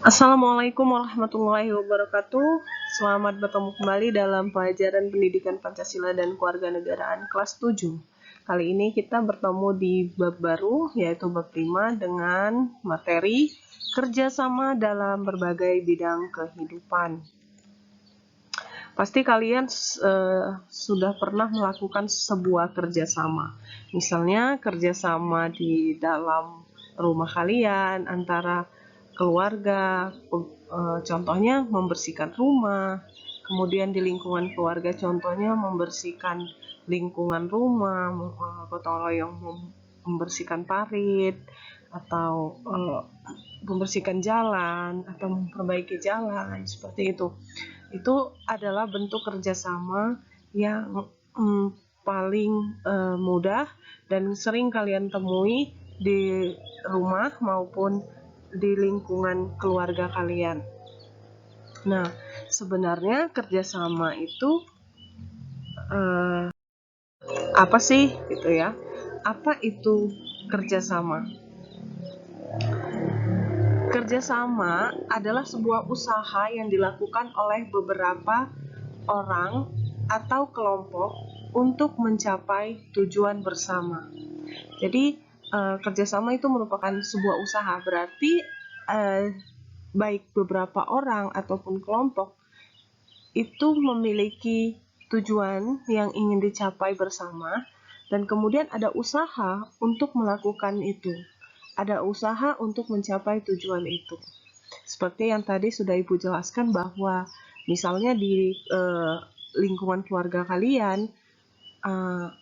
Assalamualaikum warahmatullahi wabarakatuh. Selamat bertemu kembali dalam pelajaran Pendidikan Pancasila dan Kewarganegaraan kelas 7. Kali ini kita bertemu di bab baru, yaitu bab 5 dengan materi kerjasama dalam berbagai bidang kehidupan. Pasti kalian sudah pernah melakukan sebuah kerjasama. Misalnya kerjasama di dalam rumah kalian, antara keluarga, contohnya membersihkan rumah, kemudian di lingkungan keluarga contohnya membersihkan lingkungan rumah, gotong royong membersihkan parit, atau membersihkan jalan, atau memperbaiki jalan, seperti itu. Itu adalah bentuk kerjasama yang paling mudah dan sering kalian temui di rumah maupun di lingkungan keluarga kalian. Nah, sebenarnya kerjasama itu apa sih gitu ya? Apa itu kerjasama? Kerjasama adalah sebuah usaha yang dilakukan oleh beberapa orang atau kelompok untuk mencapai tujuan bersama. Jadi kerjasama itu merupakan sebuah usaha, berarti baik beberapa orang ataupun kelompok itu memiliki tujuan yang ingin dicapai bersama, dan kemudian ada usaha untuk melakukan itu. Ada usaha untuk mencapai tujuan itu. Seperti yang tadi sudah Ibu jelaskan bahwa misalnya di lingkungan keluarga kalian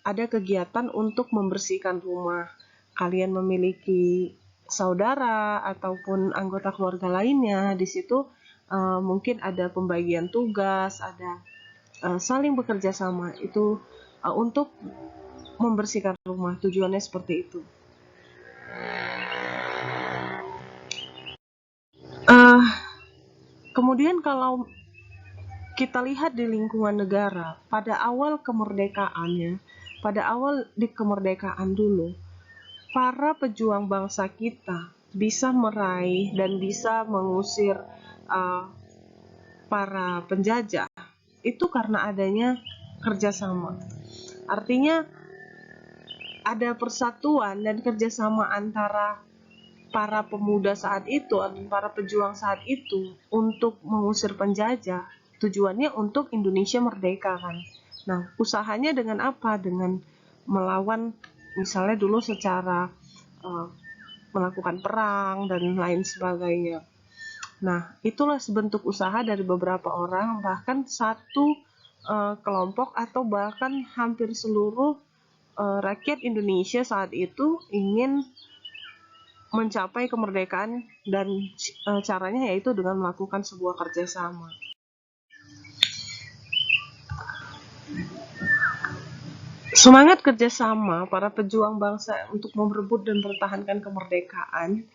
ada kegiatan untuk membersihkan rumah. Kalian memiliki saudara ataupun anggota keluarga lainnya, di situ mungkin ada pembagian tugas, ada saling bekerja sama itu untuk membersihkan rumah. Tujuannya seperti itu. Kemudian kalau kita lihat di lingkungan negara, pada awal kemerdekaannya, pada awal di kemerdekaan dulu, para pejuang bangsa kita bisa meraih dan bisa mengusir para penjajah itu karena adanya kerjasama. Artinya ada persatuan dan kerjasama antara para pemuda saat itu atau para pejuang saat itu untuk mengusir penjajah. Tujuannya untuk Indonesia merdeka kan. Nah, usahanya dengan apa? Dengan melawan misalnya dulu secara melakukan perang dan lain sebagainya. Nah, itulah sebentuk usaha dari beberapa orang, bahkan satu kelompok atau bahkan hampir seluruh rakyat Indonesia saat itu ingin mencapai kemerdekaan, dan caranya yaitu dengan melakukan sebuah kerjasama. Semangat kerjasama para pejuang bangsa untuk merebut dan mempertahankan kemerdekaan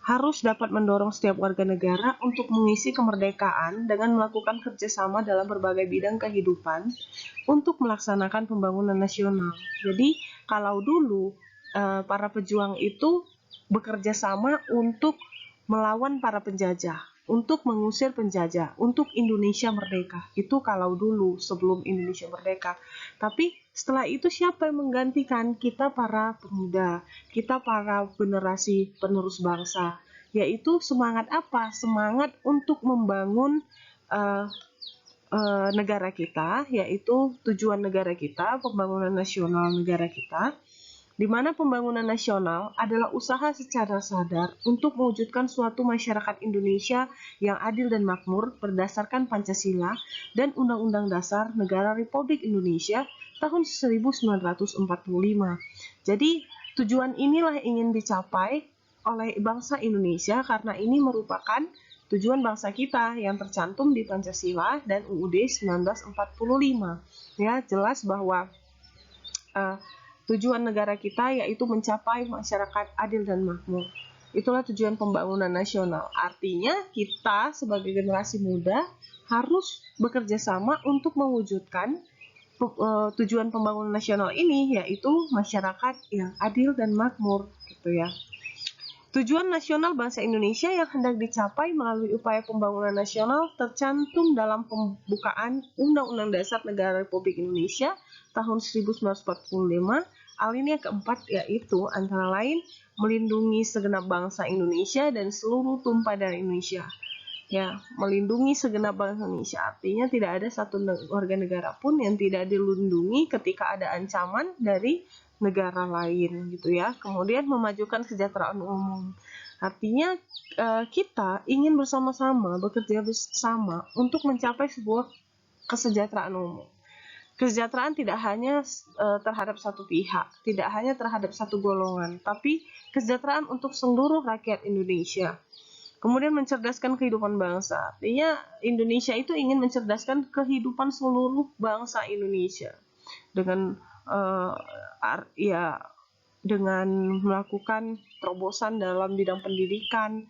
harus dapat mendorong setiap warga negara untuk mengisi kemerdekaan dengan melakukan kerjasama dalam berbagai bidang kehidupan untuk melaksanakan pembangunan nasional. Jadi, kalau dulu para pejuang itu bekerja sama untuk melawan para penjajah, untuk mengusir penjajah, untuk Indonesia merdeka. Itu kalau dulu sebelum Indonesia merdeka. Tapi setelah itu siapa yang menggantikan? Kita para pemuda, kita para generasi penerus bangsa. Yaitu semangat apa? Semangat untuk membangun negara kita, yaitu tujuan negara kita, pembangunan nasional negara kita, di mana pembangunan nasional adalah usaha secara sadar untuk mewujudkan suatu masyarakat Indonesia yang adil dan makmur berdasarkan Pancasila dan Undang-Undang Dasar Negara Republik Indonesia tahun 1945. Jadi, tujuan inilah ingin dicapai oleh bangsa Indonesia karena ini merupakan tujuan bangsa kita yang tercantum di Pancasila dan UUD 1945. Ya, jelas bahwa tujuan negara kita yaitu mencapai masyarakat adil dan makmur. Itulah tujuan pembangunan nasional. Artinya kita sebagai generasi muda harus bekerja sama untuk mewujudkan tujuan pembangunan nasional ini, yaitu masyarakat yang adil dan makmur gitu ya. Tujuan nasional bangsa Indonesia yang hendak dicapai melalui upaya pembangunan nasional tercantum dalam pembukaan Undang-Undang Dasar Negara Republik Indonesia tahun 1945, alinea keempat, yaitu antara lain melindungi segenap bangsa Indonesia dan seluruh tumpah darah Indonesia. Ya, melindungi segenap bangsa Indonesia artinya tidak ada satu warga negara pun yang tidak dilindungi ketika ada ancaman dari negara lain gitu ya. Kemudian memajukan kesejahteraan umum. Artinya kita ingin bersama-sama bekerja bersama untuk mencapai sebuah kesejahteraan umum. Kesejahteraan tidak hanya terhadap satu pihak, tidak hanya terhadap satu golongan, tapi kesejahteraan untuk seluruh rakyat Indonesia. Kemudian mencerdaskan kehidupan bangsa. Artinya Indonesia itu ingin mencerdaskan kehidupan seluruh bangsa Indonesia dengan dengan melakukan terobosan dalam bidang pendidikan.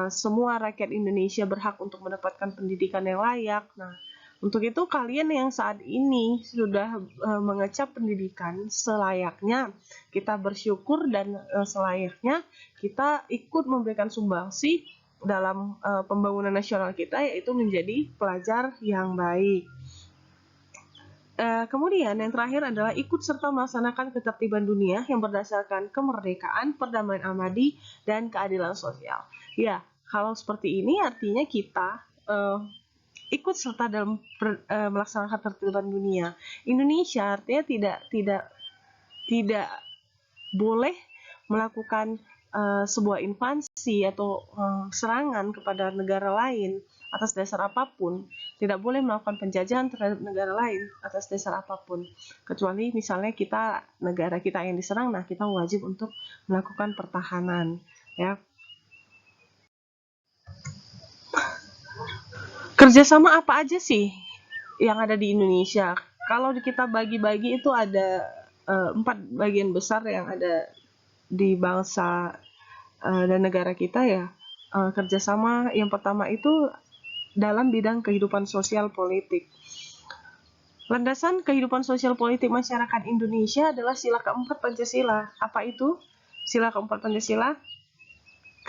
Semua rakyat Indonesia berhak untuk mendapatkan pendidikan yang layak. Nah, untuk itu kalian yang saat ini sudah mengecap pendidikan, selayaknya kita bersyukur dan selayaknya kita ikut memberikan sumbangsi dalam pembangunan nasional kita, yaitu menjadi pelajar yang baik. Kemudian yang terakhir adalah ikut serta melaksanakan ketertiban dunia yang berdasarkan kemerdekaan, perdamaian abadi, dan keadilan sosial. Ya, kalau seperti ini artinya kita ikut serta dalam melaksanakan ketertiban dunia. Indonesia artinya tidak boleh melakukan sebuah invasi atau serangan kepada negara lain atas dasar apapun. Tidak boleh melakukan penjajahan terhadap negara lain atas dasar apapun. Kecuali misalnya negara kita yang diserang, nah kita wajib untuk melakukan pertahanan, ya. Kerjasama apa aja sih yang ada di Indonesia? Kalau kita bagi-bagi itu ada 4 bagian besar yang ada di bangsa dan negara kita, ya. Kerjasama yang pertama itu dalam bidang kehidupan sosial politik. Landasan kehidupan sosial politik masyarakat Indonesia adalah sila keempat Pancasila. Apa itu sila keempat Pancasila?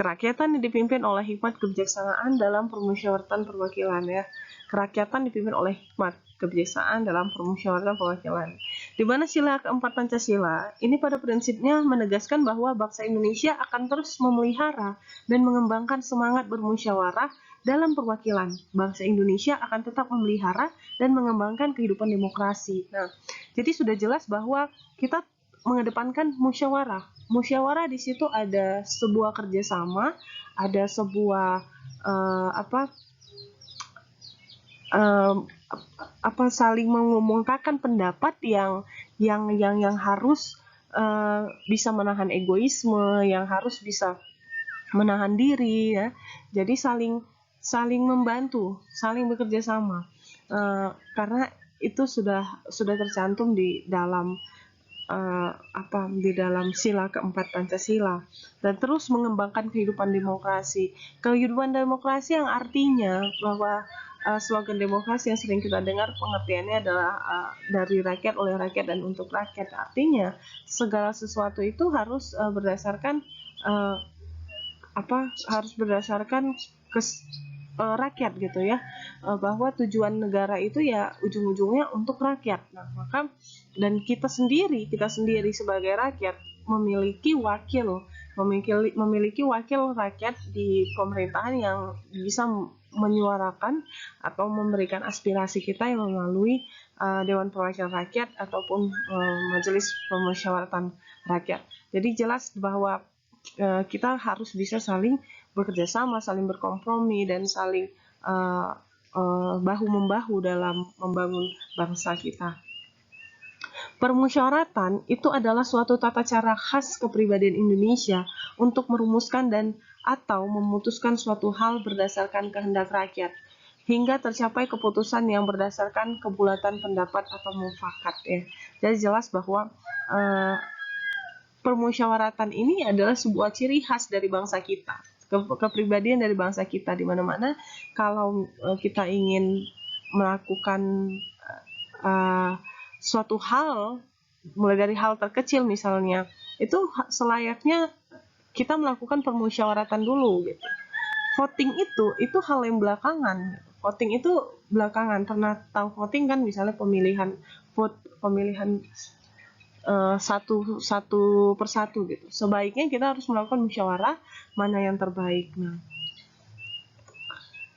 Kerakyatan yang dipimpin oleh hikmat kebijaksanaan dalam permusyawaratan perwakilan, ya. Kerakyatan dipimpin oleh hikmat kebijaksanaan dalam permusyawaratan perwakilan. Di mana sila keempat Pancasila ini pada prinsipnya menegaskan bahwa bangsa Indonesia akan terus memelihara dan mengembangkan semangat bermusyawarah dalam perwakilan. Bangsa Indonesia akan tetap memelihara dan mengembangkan kehidupan demokrasi. Nah, jadi sudah jelas bahwa kita mengedepankan musyawarah. Musyawarah di situ ada sebuah kerjasama, ada sebuah saling mengumumkakan pendapat yang harus bisa menahan egoisme, yang harus bisa menahan diri, ya. Jadi saling membantu, saling bekerja sama, karena itu sudah tercantum di dalam sila keempat Pancasila, dan terus mengembangkan kehidupan demokrasi yang artinya bahwa slogan demokrasi yang sering kita dengar pengertiannya adalah dari rakyat, oleh rakyat, dan untuk rakyat. Artinya segala sesuatu itu harus berdasarkan rakyat gitu ya, bahwa tujuan negara itu ya ujung-ujungnya untuk rakyat. Nah, maka dan kita sendiri sebagai rakyat memiliki wakil rakyat di pemerintahan yang bisa menyuarakan atau memberikan aspirasi kita yang melalui Dewan Perwakilan Rakyat ataupun Majelis Permusyawaratan Rakyat. Jadi jelas bahwa kita harus bisa saling bekerja sama, saling berkompromi, dan saling bahu-membahu dalam membangun bangsa kita. Permusyawaratan itu adalah suatu tata cara khas kepribadian Indonesia untuk merumuskan dan atau memutuskan suatu hal berdasarkan kehendak rakyat, hingga tercapai keputusan yang berdasarkan kebulatan pendapat atau mufakat, ya. Jadi jelas bahwa permusyawaratan ini adalah sebuah ciri khas dari bangsa kita, kepribadian dari bangsa kita, di mana-mana kalau kita ingin melakukan suatu hal, mulai dari hal terkecil misalnya, itu selayaknya kita melakukan permusyawaratan dulu gitu. Voting itu hal yang belakangan. Voting itu belakangan. Pernah tahu voting kan, misalnya pemilihan satu persatu gitu. Sebaiknya kita harus melakukan musyawarah mana yang terbaik. Nah,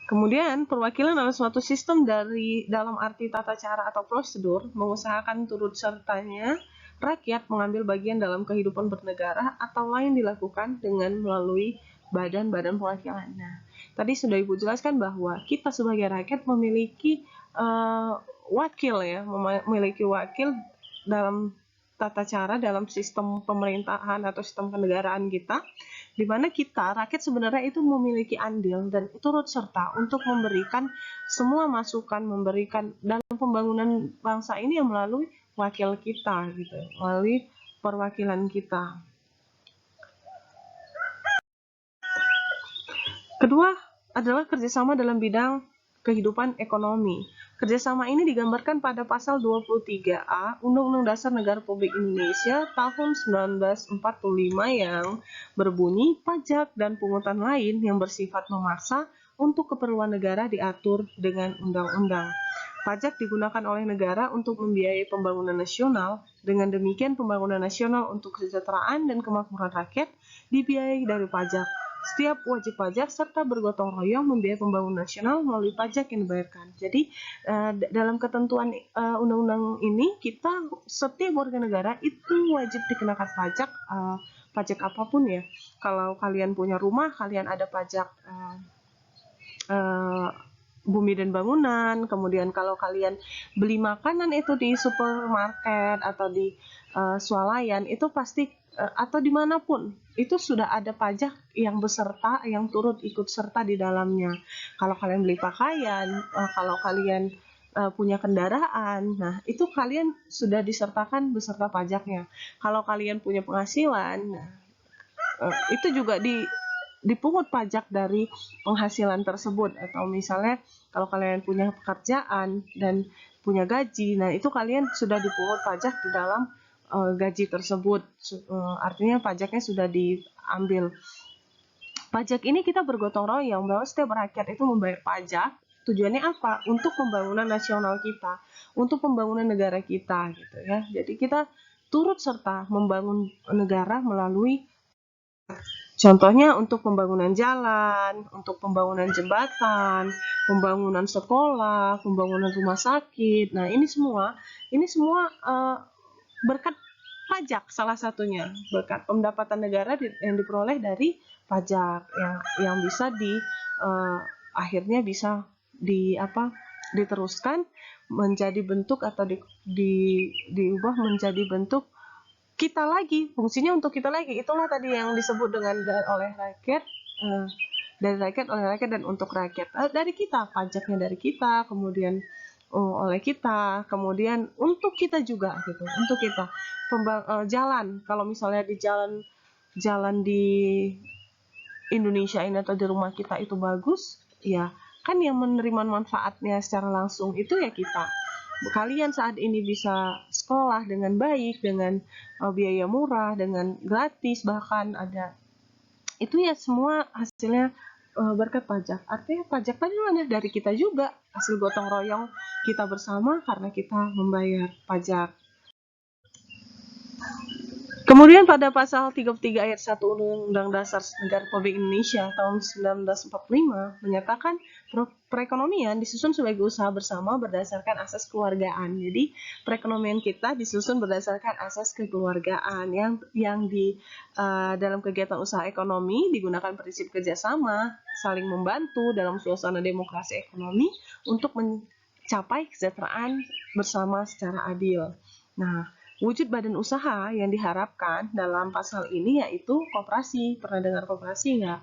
kemudian perwakilan adalah suatu sistem dalam arti tata cara atau prosedur mengusahakan turut sertanya rakyat mengambil bagian dalam kehidupan bernegara atau lain dilakukan dengan melalui badan-badan perwakilan. Nah, tadi sudah Ibu jelaskan bahwa kita sebagai rakyat memiliki wakil ya, memiliki wakil dalam tata cara dalam sistem pemerintahan atau sistem kenegaraan kita, di mana kita rakyat sebenarnya itu memiliki andil dan turut serta untuk memberikan semua masukan, memberikan dalam pembangunan bangsa ini yang melalui wakil kita gitu, melalui perwakilan kita. Kedua adalah kerjasama dalam bidang kehidupan ekonomi. Kerjasama ini digambarkan pada pasal 23A Undang-Undang Dasar Negara Republik Indonesia tahun 1945 yang berbunyi pajak dan pungutan lain yang bersifat memaksa untuk keperluan negara diatur dengan undang-undang. Pajak digunakan oleh negara untuk membiayai pembangunan nasional. Dengan demikian, pembangunan nasional untuk kesejahteraan dan kemakmuran rakyat dibiayai dari pajak. Setiap wajib pajak serta bergotong royong membiayai pembangunan nasional melalui pajak yang dibayarkan. Jadi, dalam ketentuan undang-undang ini, setiap warga negara itu wajib dikenakan pajak, pajak apapun ya. Kalau kalian punya rumah, kalian ada pajak bumi dan bangunan. Kemudian kalau kalian beli makanan itu di supermarket atau di swalayan, itu pasti atau dimanapun itu sudah ada pajak yang turut ikut serta di dalamnya. Kalau kalian beli pakaian, kalau kalian punya kendaraan, nah itu kalian sudah disertakan beserta pajaknya. Kalau kalian punya penghasilan, nah, itu juga dipungut pajak dari penghasilan tersebut. Atau misalnya kalau kalian punya pekerjaan dan punya gaji, nah itu kalian sudah dipungut pajak di dalam gaji tersebut. Artinya pajaknya sudah diambil. Pajak ini kita bergotong royong bahwa setiap rakyat itu membayar pajak. Tujuannya apa? Untuk pembangunan nasional kita, untuk pembangunan negara kita gitu ya. Jadi kita turut serta membangun negara melalui, contohnya untuk pembangunan jalan, untuk pembangunan jembatan, pembangunan sekolah, pembangunan rumah sakit. Nah, ini semua berkat pajak, salah satunya berkat pendapatan negara yang diperoleh dari pajak yang bisa akhirnya bisa diteruskan menjadi bentuk atau diubah menjadi bentuk kita lagi, fungsinya untuk kita lagi. Itulah tadi yang disebut dengan oleh rakyat, dari rakyat, oleh rakyat, dan untuk rakyat. Dari kita, pajaknya dari kita, kemudian oleh kita, kemudian untuk kita juga gitu, untuk kita. Jalan, kalau misalnya di jalan di Indonesia ini atau di rumah kita itu bagus, ya kan yang menerima manfaatnya secara langsung itu ya kita. Kalian saat ini bisa sekolah dengan baik, dengan biaya murah, dengan gratis, bahkan ada. Itu ya semua hasilnya berkat pajak. Artinya pajak tadi mana dari kita juga, hasil gotong royong kita bersama karena kita membayar pajak. Kemudian pada pasal 33 ayat 1 Undang-Undang Dasar Negara Republik Indonesia tahun 1945 menyatakan perekonomian disusun sebagai usaha bersama berdasarkan asas keluargaan. Jadi perekonomian kita disusun berdasarkan asas kekeluargaan yang dalam kegiatan usaha ekonomi digunakan prinsip kerjasama, saling membantu dalam suasana demokrasi ekonomi untuk mencapai kesejahteraan bersama secara adil. Nah, wujud badan usaha yang diharapkan dalam pasal ini yaitu koperasi. Pernah dengar koperasi nggak?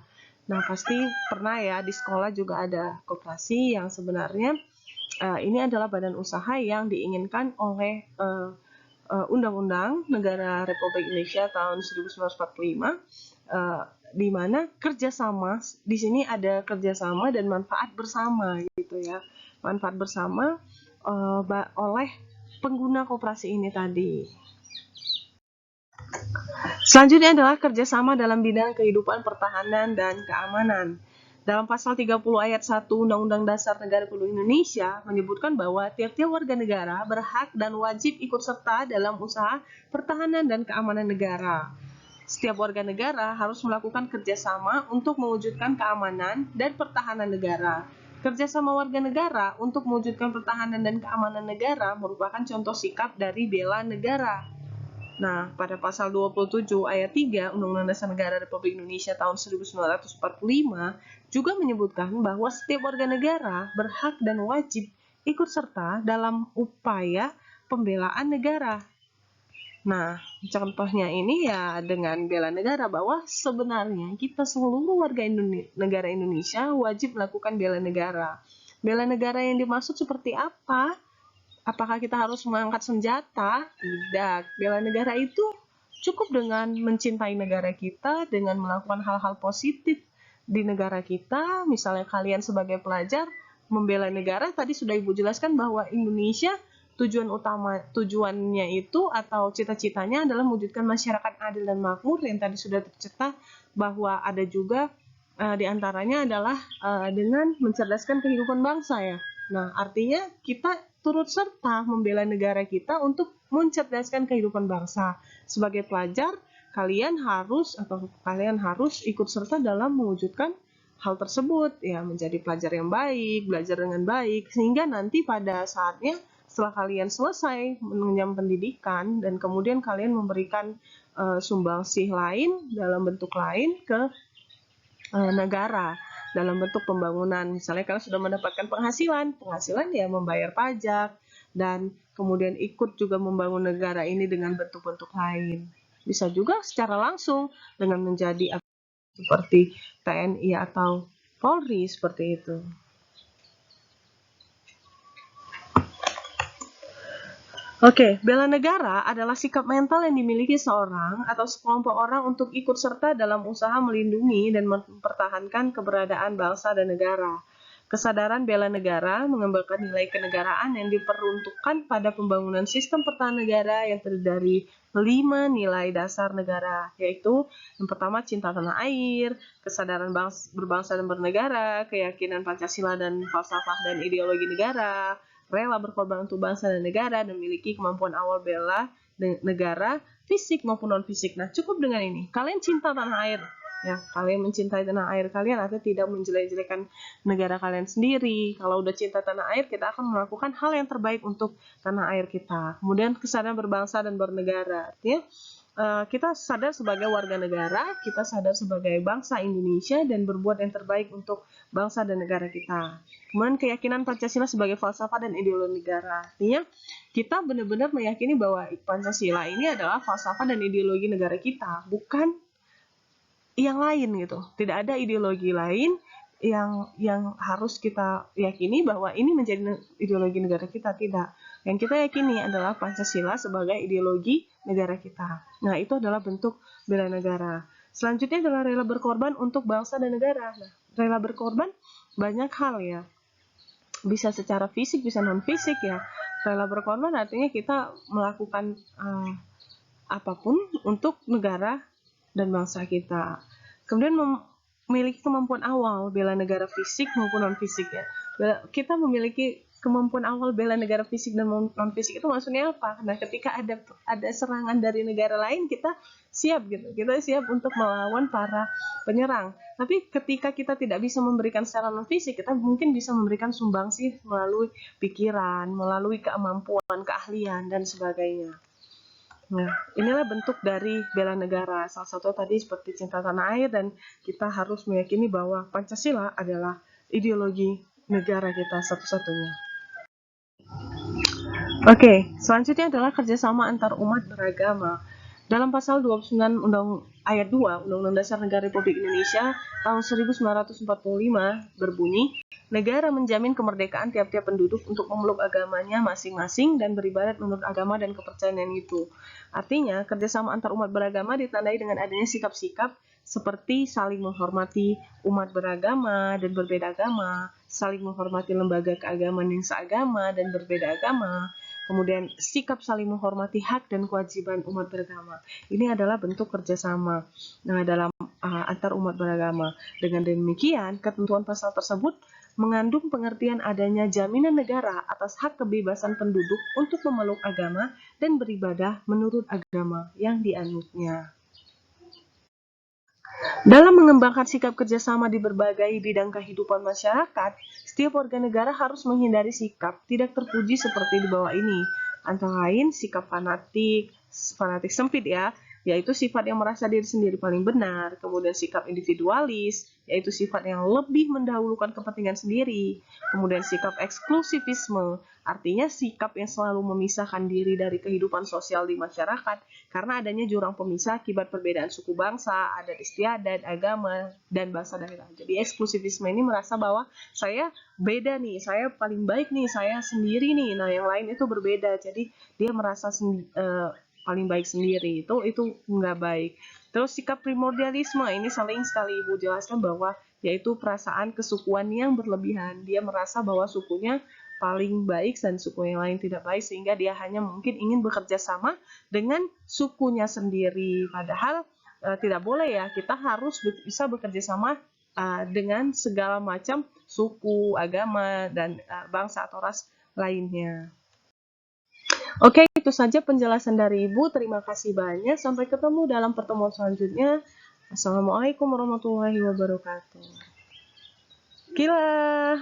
Nah, pasti pernah ya, di sekolah juga ada koperasi yang sebenarnya ini adalah badan usaha yang diinginkan oleh Undang-Undang Negara Republik Indonesia tahun 1945, di mana kerjasama, di sini ada kerjasama dan manfaat bersama gitu ya. Manfaat bersama oleh pengguna koperasi ini tadi. Selanjutnya adalah kerjasama dalam bidang kehidupan pertahanan dan keamanan. Dalam pasal 30 ayat 1 Undang-Undang Dasar Negara Republik Indonesia menyebutkan bahwa tiap-tiap warga negara berhak dan wajib ikut serta dalam usaha pertahanan dan keamanan negara. Setiap warga negara harus melakukan kerjasama untuk mewujudkan keamanan dan pertahanan negara. Kerjasama warga negara untuk mewujudkan pertahanan dan keamanan negara merupakan contoh sikap dari bela negara. Nah, pada pasal 27 ayat 3 Undang-Undang Dasar Negara Republik Indonesia tahun 1945 juga menyebutkan bahwa setiap warga negara berhak dan wajib ikut serta dalam upaya pembelaan negara. Nah, contohnya ini ya dengan bela negara, bahwa sebenarnya kita seluruh warga negara Indonesia wajib melakukan bela negara. Bela negara yang dimaksud seperti apa? Apakah kita harus mengangkat senjata? Tidak. Bela negara itu cukup dengan mencintai negara kita, dengan melakukan hal-hal positif di negara kita. Misalnya kalian sebagai pelajar membela negara, tadi sudah Ibu jelaskan bahwa Indonesia tujuannya itu atau cita-citanya adalah mewujudkan masyarakat adil dan makmur, yang tadi sudah tercetak bahwa ada juga diantaranya adalah dengan mencerdaskan kehidupan bangsa ya. Nah, artinya kita turut serta membela negara kita untuk mencerdaskan kehidupan bangsa. Sebagai pelajar, kalian harus ikut serta dalam mewujudkan hal tersebut, ya, menjadi pelajar yang baik, belajar dengan baik, sehingga nanti pada saatnya setelah kalian selesai mengenyam pendidikan dan kemudian kalian memberikan sumbangsih lain dalam bentuk lain ke negara dalam bentuk pembangunan. Misalnya kalian sudah mendapatkan penghasilan ya membayar pajak dan kemudian ikut juga membangun negara ini dengan bentuk-bentuk lain. Bisa juga secara langsung dengan menjadi seperti TNI atau Polri seperti itu. Oke, bela negara adalah sikap mental yang dimiliki seorang atau sekelompok orang untuk ikut serta dalam usaha melindungi dan mempertahankan keberadaan bangsa dan negara. Kesadaran bela negara mengembangkan nilai kenegaraan yang diperuntukkan pada pembangunan sistem pertahanan negara yang terdiri dari 5 nilai dasar negara, yaitu yang pertama cinta tanah air, kesadaran berbangsa dan bernegara, keyakinan Pancasila dan falsafah dan ideologi negara, rela berkorban untuk bangsa dan negara, dan memiliki kemampuan awal bela negara, fisik maupun non-fisik. Nah, cukup dengan ini. Kalian cinta tanah air, ya. Kalian mencintai tanah air kalian, atau tidak menjelek-jelekan negara kalian sendiri. Kalau udah cinta tanah air, kita akan melakukan hal yang terbaik untuk tanah air kita. Kemudian kesadaran berbangsa dan bernegara. Artinya, kita sadar sebagai warga negara, kita sadar sebagai bangsa Indonesia dan berbuat yang terbaik untuk bangsa dan negara kita. Kemudian keyakinan Pancasila sebagai falsafah dan ideologi negara. Artinya kita benar-benar meyakini bahwa Pancasila ini adalah falsafah dan ideologi negara kita, bukan yang lain gitu. Tidak ada ideologi lain yang harus kita yakini bahwa ini menjadi ideologi negara kita, tidak. Yang kita yakini adalah Pancasila sebagai ideologi negara kita. Nah, itu adalah bentuk bela negara. Selanjutnya adalah rela berkorban untuk bangsa dan negara. Nah, rela berkorban banyak hal ya. Bisa secara fisik, bisa non-fisik ya. Rela berkorban artinya kita melakukan apapun untuk negara dan bangsa kita. Kemudian memiliki kemampuan awal bela negara fisik maupun non-fisik ya. Kita memiliki kemampuan awal bela negara fisik dan non-fisik itu maksudnya apa? Nah, ketika ada serangan dari negara lain, kita siap gitu. Kita siap untuk melawan para penyerang. Tapi ketika kita tidak bisa memberikan secara non-fisik, kita mungkin bisa memberikan sumbangsih melalui pikiran, melalui kemampuan, keahlian, dan sebagainya. Nah, inilah bentuk dari bela negara. Salah satu tadi seperti cinta tanah air, dan kita harus meyakini bahwa Pancasila adalah ideologi negara kita satu-satunya. Oke, selanjutnya adalah kerjasama antar umat beragama. Dalam pasal 29 ayat 2 Undang-Undang Dasar Negara Republik Indonesia tahun 1945 berbunyi, negara menjamin kemerdekaan tiap-tiap penduduk untuk memeluk agamanya masing-masing dan beribadat menurut agama dan kepercayaan itu. Artinya, kerjasama antar umat beragama ditandai dengan adanya sikap-sikap seperti saling menghormati umat beragama dan berbeda agama, saling menghormati lembaga keagamaan yang seagama dan berbeda agama, Kemudian sikap saling menghormati hak dan kewajiban umat beragama. Ini adalah bentuk kerjasama dalam antar umat beragama. Dengan demikian, ketentuan pasal tersebut mengandung pengertian adanya jaminan negara atas hak kebebasan penduduk untuk memeluk agama dan beribadah menurut agama yang dianutnya. Dalam mengembangkan sikap kerjasama di berbagai bidang kehidupan masyarakat, setiap warga negara harus menghindari sikap tidak terpuji seperti di bawah ini. Antara lain sikap fanatik sempit ya, yaitu sifat yang merasa diri sendiri paling benar. Kemudian sikap individualis, yaitu sifat yang lebih mendahulukan kepentingan sendiri. Kemudian sikap eksklusivisme, artinya sikap yang selalu memisahkan diri dari kehidupan sosial di masyarakat karena adanya jurang pemisah akibat perbedaan suku bangsa, adat istiadat, agama, dan bahasa daerah. Jadi eksklusivisme ini merasa bahwa saya beda nih, saya paling baik nih, saya sendiri nih, nah yang lain itu berbeda. Jadi dia merasa paling baik sendiri, itu nggak baik. Terus sikap primordialisme ini sering sekali Ibu jelaskan bahwa yaitu perasaan kesukuan yang berlebihan. Dia merasa bahwa sukunya paling baik dan suku yang lain tidak baik, sehingga dia hanya mungkin ingin bekerja sama dengan sukunya sendiri. Padahal tidak boleh ya, kita harus bisa bekerja sama dengan segala macam suku, agama, dan bangsa atau ras lainnya. Oke, itu saja penjelasan dari Ibu. Terima kasih banyak. Sampai ketemu dalam pertemuan selanjutnya. Assalamualaikum warahmatullahi wabarakatuh. Gila.